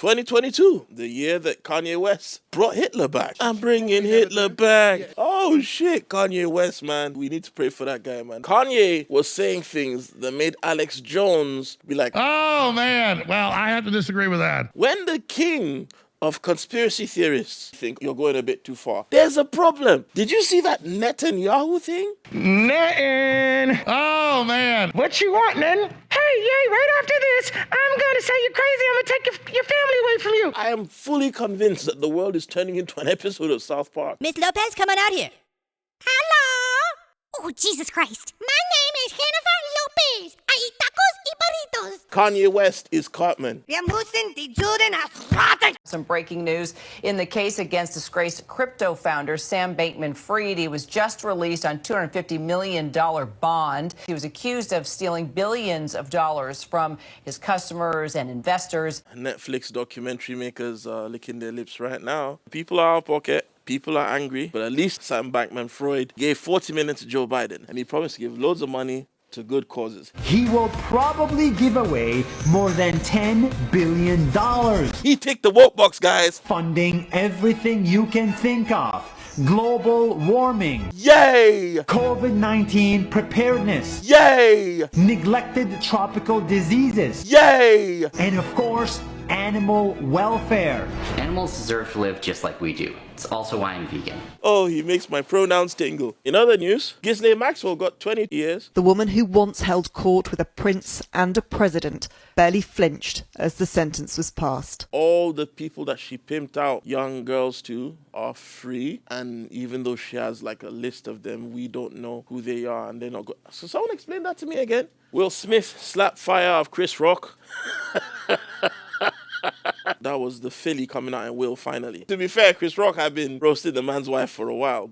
2022, the year that Kanye West brought Hitler back. I'm bringing Hitler back. Yeah. Oh shit, Kanye West, man. We need to pray for that guy, man. Kanye was saying things that made Alex Jones be like, oh man, well, I have to disagree with that. When the king of conspiracy theorists think you're going a bit too far, there's a problem. Did you see that Netanyahu thing? Oh man. What you want, Nen? Hey, yay, right after this, I'm gonna say you're crazy. I'm gonna take your family away from you. I am fully convinced that the world is turning into an episode of South Park. Miss Lopez, come on out here. Hello. Oh, Jesus Christ. My name is Jennifer Lopez. I eat tacos y burritos. Kanye West is Cartman. Some breaking news in the case against disgraced crypto founder Sam Bankman-Fried. He was just released on $250 million bond. He was accused of stealing billions of dollars from his customers and investors. Netflix documentary makers are licking their lips right now. People are out of pocket. People are angry, but at least Sam Bankman-Fried gave $40 million to Joe Biden, and he promised to give loads of money to good causes. He will probably give away more than $10 billion. He ticked the woke box, guys. Funding everything you can think of. Global warming. Yay! COVID-19 preparedness. Yay! Neglected tropical diseases. Yay! And of course, animal welfare. Animals deserve to live just like we do. It's also why I'm vegan. Oh, he makes my pronouns tingle. In other news, Ghislaine Maxwell got 20 years. The woman who once held court with a prince and a president barely flinched as the sentence was passed. All the people that she pimped out young girls to are free. And even though she has like a list of them, we don't know who they are and they're not good. So someone explain that to me again. Will Smith slap fire of Chris Rock. That was the Philly coming out in Will finally. To be fair, Chris Rock had been roasting the man's wife for a while.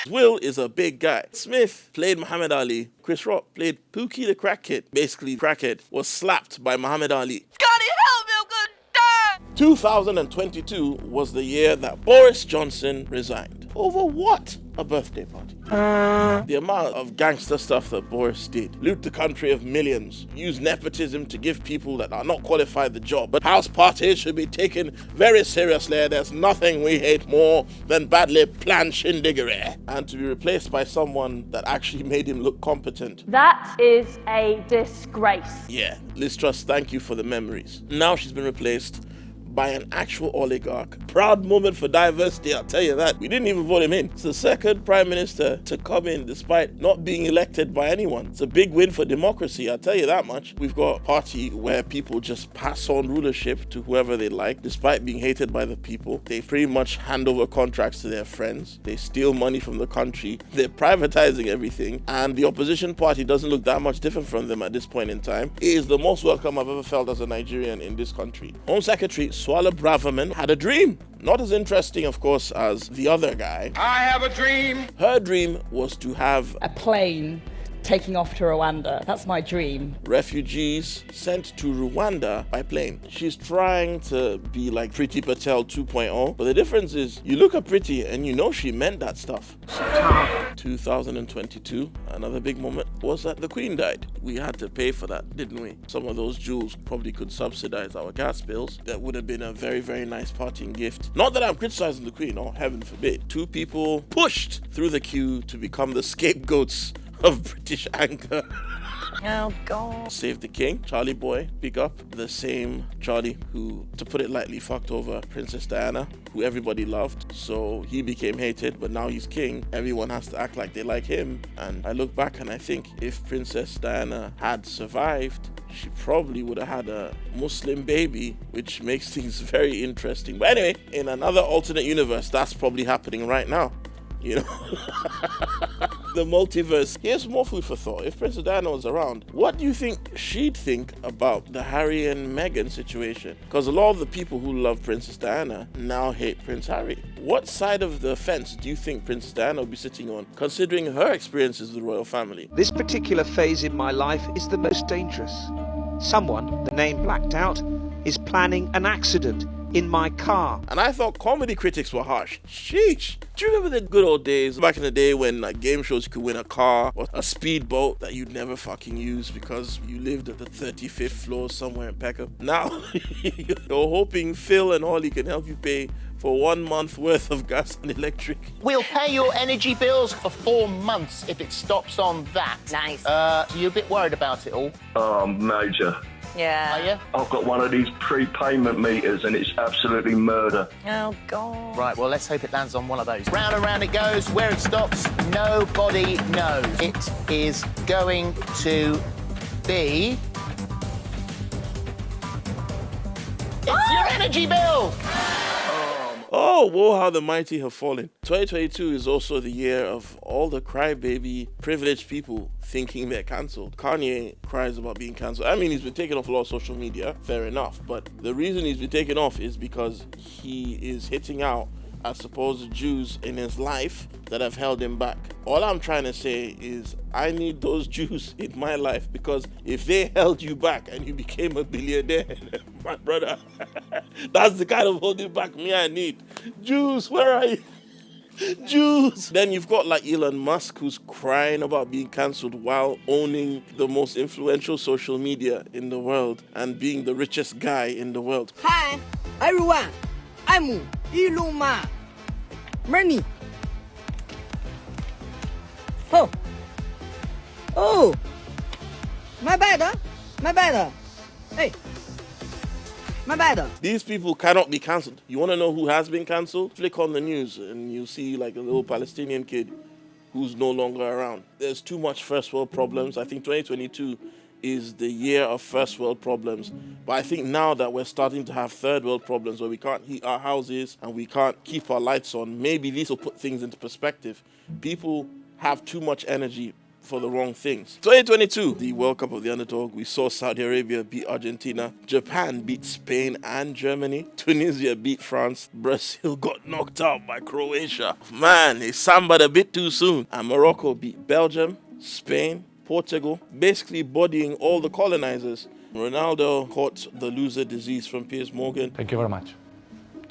Will is a big guy. Smith played Muhammad Ali. Chris Rock played Pookie the Crack Kid. Basically, Crackhead was slapped by Muhammad Ali. Scotty, help me, I'm gonna die! 2022 was the year that Boris Johnson resigned. Over what? A birthday party. The amount of gangster stuff that Boris did. Loot the country of millions. Use nepotism to give people that are not qualified the job. But house parties should be taken very seriously. There's nothing we hate more than badly planned shindiggery. And to be replaced by someone that actually made him look competent. That is a disgrace. Yeah, Liz Truss, thank you for the memories. Now she's been replaced by an actual oligarch. Proud moment for diversity, I'll tell you that. We didn't even vote him in. It's the second prime minister to come in despite not being elected by anyone. It's a big win for democracy, I'll tell you that much. We've got a party where people just pass on rulership to whoever they like, despite being hated by the people. They pretty much hand over contracts to their friends. They steal money from the country. They're privatizing everything. And the opposition party doesn't look that much different from them at this point in time. It is the most welcome I've ever felt as a Nigerian in this country. Home Secretary Swallow Braverman had a dream. Not as interesting, of course, as the other guy. I have a dream. Her dream was to have a plane taking off to Rwanda. That's my dream. Refugees sent to Rwanda by plane. She's trying to be like Priti Patel 2.0, but the difference is you look at Priti and you know she meant that stuff. 2022, another big moment was that the Queen died. We had to pay for that, didn't we? Some of those jewels probably could subsidize our gas bills. That would have been a very, very nice parting gift. Not that I'm criticizing the Queen, or heaven forbid. Two people pushed through the queue to become the scapegoats of British anger. Oh, God. Save the King, Charlie Boy, big up. The same Charlie who, to put it lightly, fucked over Princess Diana, who everybody loved. So he became hated, but now he's king. Everyone has to act like they like him. And I look back and I think if Princess Diana had survived, she probably would have had a Muslim baby, which makes things very interesting. But anyway, in another alternate universe, that's probably happening right now. You know, the multiverse. Here's more food for thought. If Princess Diana was around, what do you think she'd think about the Harry and Meghan situation? Because a lot of the people who love Princess Diana now hate Prince Harry. What side of the fence do you think Princess Diana will be sitting on, considering her experiences with the royal family? This particular phase in my life is the most dangerous. Someone, the name blacked out, is planning an accident in my car. And I thought comedy critics were harsh. Sheesh. Do you remember the good old days back in the day when like game shows you could win a car or a speedboat that you'd never fucking use because you lived at the 35th floor somewhere in Peckham? Now you're hoping Phil and Ollie can help you pay for 1 month worth of gas and electric. We'll pay your energy bills for 4 months if it stops on that. Nice. So you're a bit worried about it all? Major. Yeah. Are you? I've got one of these prepayment meters and it's absolutely murder. Oh, God. Right, well, let's hope it lands on one of those. Round and round it goes. Where it stops, nobody knows. It is going to be... It's your energy bill! Oh, woe, how the mighty have fallen. 2022 is also the year of all the crybaby privileged people thinking they're cancelled. Kanye cries about being cancelled. I mean, he's been taken off a lot of social media, fair enough. But the reason he's been taken off is because he is hitting out at supposed Jews in his life that have held him back. All I'm trying to say is I need those Jews in my life, because if they held you back and you became a billionaire, my brother, that's the kind of holding back me I need. Jews, where are you? Jews. Then you've got like Elon Musk, who's crying about being cancelled while owning the most influential social media in the world and being the richest guy in the world. Hi, everyone. I'm Elon Musk. Money. Oh. My bad. Hey. My bad. These people cannot be cancelled. You want to know who has been cancelled? Flick on the news and you see like a little Palestinian kid who's no longer around. There's too much first world problems. I think 2022 is the year of first world problems. But I think now that we're starting to have third world problems where we can't heat our houses and we can't keep our lights on, maybe these will put things into perspective. People have too much energy for the wrong things. 2022, the World Cup of the Underdog. We saw Saudi Arabia beat Argentina. Japan beat Spain and Germany. Tunisia beat France. Brazil got knocked out by Croatia. Man, they sambaed a bit too soon. And Morocco beat Belgium, Spain, Portugal, basically bodying all the colonizers. Ronaldo caught the loser disease from Piers Morgan. Thank you very much.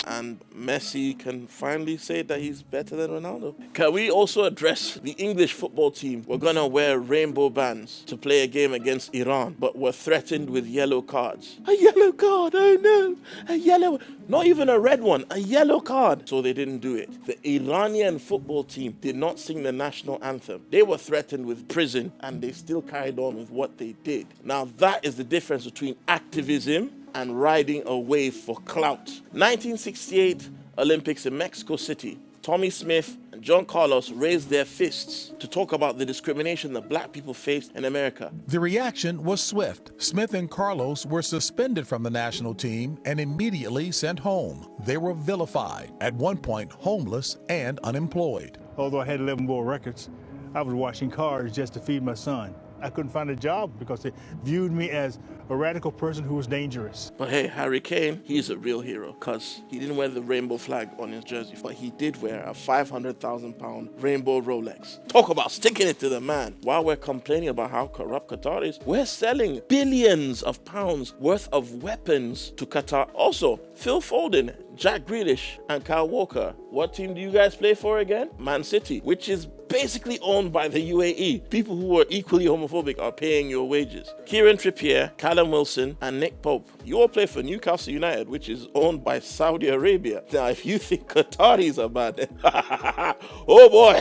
And Messi can finally say that he's better than Ronaldo. Can we also address the English football team? We're gonna wear rainbow bands to play a game against Iran, but we're threatened with yellow cards. A yellow card, oh no, a yellow, not even a red one, a yellow card. So they didn't do it. The Iranian football team did not sing the national anthem. They were threatened with prison and they still carried on with what they did. Now that is the difference between activism and riding a wave for clout. 1968 Olympics in Mexico City. Tommy Smith and John Carlos raised their fists to talk about the discrimination that black people faced in America. The reaction was swift. Smith and Carlos were suspended from the national team and immediately sent home. They were vilified, at one point homeless and unemployed. Although I had 11 world records, I was washing cars just to feed my son. I couldn't find a job because they viewed me as a radical person who was dangerous. But hey, Harry Kane, he's a real hero because he didn't wear the rainbow flag on his jersey, but he did wear a £500,000 rainbow Rolex. Talk about sticking it to the man. While we're complaining about how corrupt Qatar is, we're selling billions of pounds worth of weapons to Qatar. Also, Phil Foden, Jack Grealish, and Kyle Walker. What team do you guys play for again? Man City, which is basically owned by the UAE. People who are equally homophobic are paying your wages. Kieran Trippier, Callum Wilson, and Nick Pope. You all play for Newcastle United, which is owned by Saudi Arabia. Now, if you think Qataris are bad, oh boy,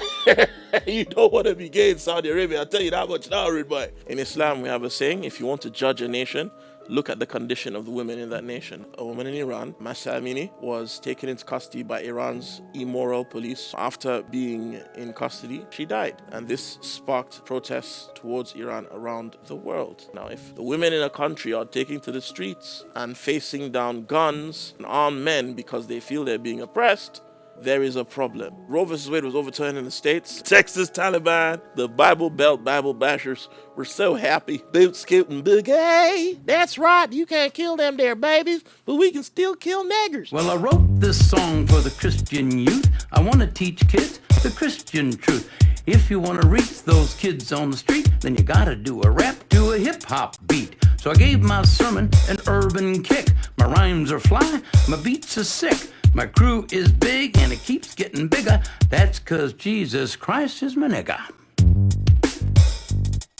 you don't want to be gay in Saudi Arabia. I'll tell you that much now, rude boy. In Islam, we have a saying, if you want to judge a nation, look at the condition of the women in that nation. A woman in Iran, Mahsa Amini, was taken into custody by Iran's immoral police. After being in custody, she died. And this sparked protests towards Iran around the world. Now, if the women in a country are taking to the streets and facing down guns and armed men because they feel they're being oppressed, there is a problem. Roe v. Wade was overturned in the States. Texas Taliban, the Bible Belt Bible bashers were so happy. Boot scooting boogie. That's right, you can't kill them there babies, but we can still kill niggers. Well, I wrote this song for the Christian youth. I want to teach kids the Christian truth. If you want to reach those kids on the street, then you gotta do a rap to a hip-hop beat. So I gave my sermon an urban kick. My rhymes are fly, my beats are sick. My crew is big and it keeps getting bigger. That's 'cause Jesus Christ is my nigga.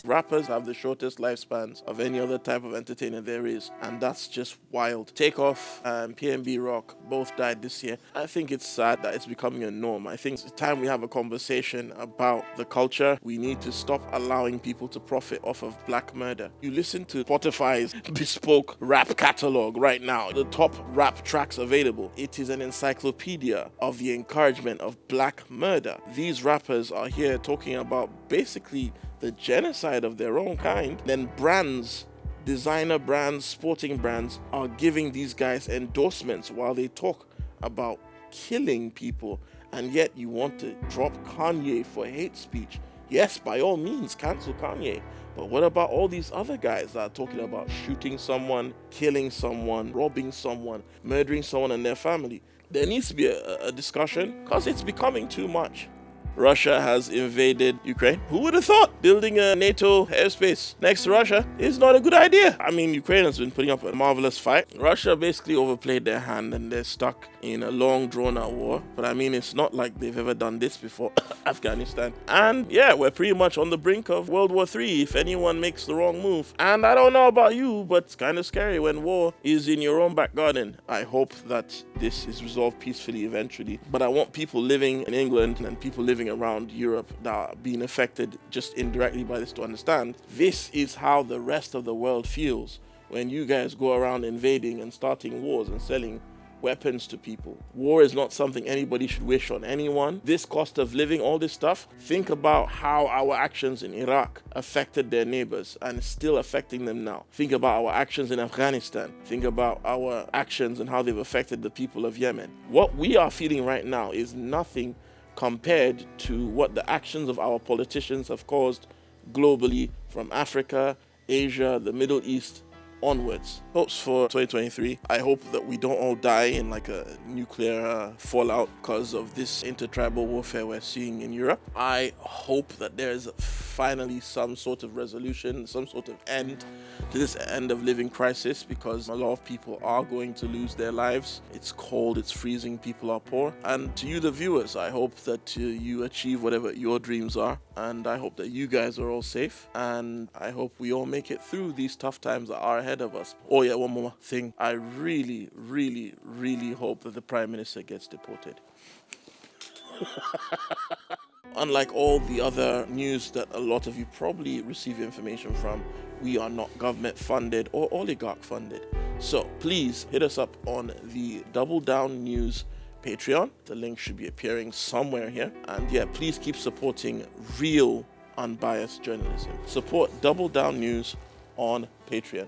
Rappers have the shortest lifespans of any other type of entertainer there is, and that's just wild. Takeoff and PNB Rock both died this year. I think it's sad that it's becoming a norm. I think it's time we have a conversation about the culture. We need to stop allowing people to profit off of black murder. You listen to Spotify's bespoke rap catalog right now, the top rap tracks available. It is an encyclopedia of the encouragement of black murder. These rappers are here talking about basically the genocide of their own kind. Then brands, designer brands, sporting brands are giving these guys endorsements while they talk about killing people. And yet you want to drop Kanye for hate speech. Yes, by all means, cancel Kanye. But what about all these other guys that are talking about shooting someone, killing someone, robbing someone, murdering someone and their family? There needs to be a discussion because it's becoming too much. Russia has invaded Ukraine. Who would have thought building a NATO airspace next to Russia is not a good idea? I mean, Ukraine has been putting up a marvelous fight. Russia basically overplayed their hand and they're stuck in a long drawn-out war. But I mean, it's not like they've ever done this before, Afghanistan. And yeah, we're pretty much on the brink of World War III if anyone makes the wrong move. And I don't know about you, but it's kind of scary when war is in your own back garden. I hope that this is resolved peacefully eventually. But I want people living in England and people living around Europe that are being affected just indirectly by this to understand this is how the rest of the world feels when you guys go around invading and starting wars and selling weapons to people. War is not something anybody should wish on anyone. This cost of living, all this stuff, think about how our actions in Iraq affected their neighbors and is still affecting them now. Think about our actions in Afghanistan. Think about our actions and how they've affected the people of Yemen. What we are feeling right now is nothing compared to what the actions of our politicians have caused globally from Africa, Asia, the Middle East, onwards. Hopes for 2023. I hope that we don't all die in like a nuclear fallout because of this intertribal warfare we're seeing in Europe. I hope that there's finally some sort of resolution, some sort of end to this end of living crisis, because a lot of people are going to lose their lives. It's cold, it's freezing, people are poor. And to you, the viewers, I hope that you achieve whatever your dreams are. And I hope that you guys are all safe. And I hope we all make it through these tough times that are ahead of us. Oh yeah, one more thing. I really, really, really hope that the Prime Minister gets deported. Unlike all the other news that a lot of you probably receive information from, we are not government funded or oligarch funded. So please hit us up on the Double Down News Patreon. The link should be appearing somewhere here. And yeah, please keep supporting real, unbiased journalism. Support Double Down News on Patreon.